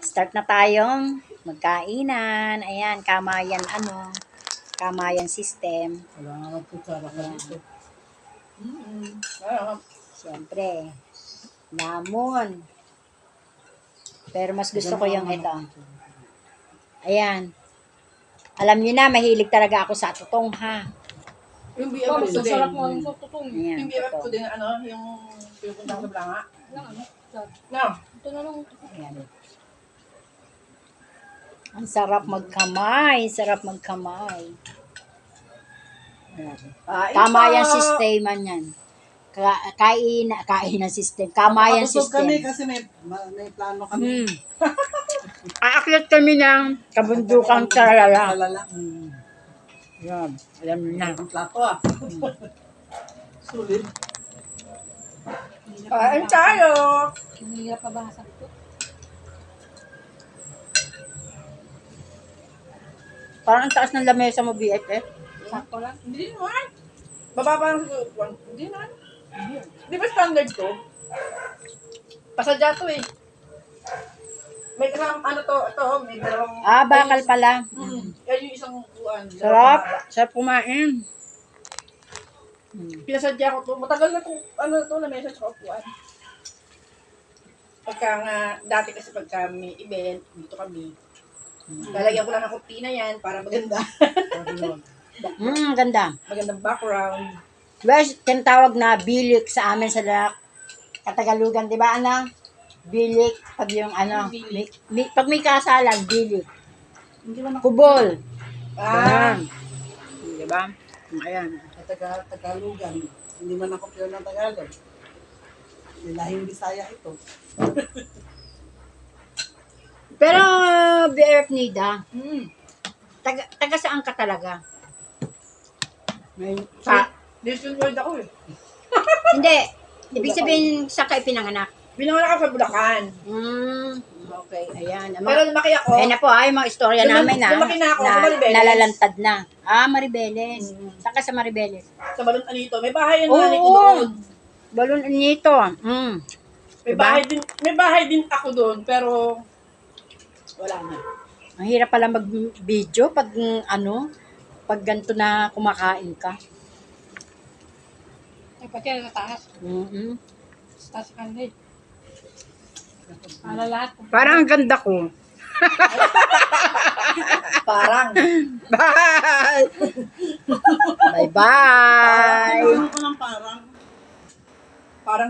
Start na tayong magkainan. Ayan, kamayan kamayan system. Wala nga magkutsara ka dito. Siyempre, lamon. Pero mas gusto ko yung ito. Ayan. Alam niyo na, mahilig talaga ako sa tutong, ha? Yung BFF ko din. Sarap mo yung tutong. Ayan, Yung BFF ko tutong. din, yung pinupunta ko sa Blanga. Ano? No. Ito na lang. Ayan. Ang sarap magkamay. Sarap magkamay. Ayan. Kamayan system yan. Kainan system. Kamayan Nakatutog kami system. kasi may plano kami. Aakyat kami ng kabundukang Taralala. Alala. Yan. Alam niyo na. Ang plato Sulit. Kain tayo! Hinihirap pa ba sa ito? Parang ang taas ng lamesa mo, BFF. Sakto lang. Hindi naman. Bababa lang sa Hindi naman. Di ba standard to? Pasadya to eh. May kasama, may dalawang... Bakal pala. Yan yung isang upuan. Sarap. Sarap kumain. Pinasadya ko to. Matagal na to, lamesa sa upuan. Pagka nga, dati kasi pagka may event, dito kami. Lalagyan ko lang ng kurtina yan para maganda. Ganda. Magandang background. Guys, tinatawag na bilik sa amin sa Katagalugan, di ba, ana? Bilik, pag yung pag may kasalan, bilik. Kubol. Ayan. Di ba? Ayan. Sa Tagalugan. Hindi man ako pure ng Tagalog. Lahing Bisaya ito. Pero, BF Nida, taga saan ka talaga? Distant world ako eh. Hindi. Ibig sabihin, sa ka ipinanganak. Binanganak ako sa Bulacan. Okay, ayan. Pero lumaki ako. Ayan na po, yung mga istorya namin lumaki na ako sa Maribeles. nalalantad na. Maribeles. Saan ka sa Maribeles? Sa Balon Anito. May bahay yung Oo. nanay ko doon. Balon nito. May bahay din ako doon, pero wala na. Ang hirap pala mag-video pag pag ganito na kumakain ka. Ay, pati na taas. Taas ka na eh. Para lahat. Parang ang ganda ko. Parang. Bye! Bye-bye! Ano ko ng parang? Parang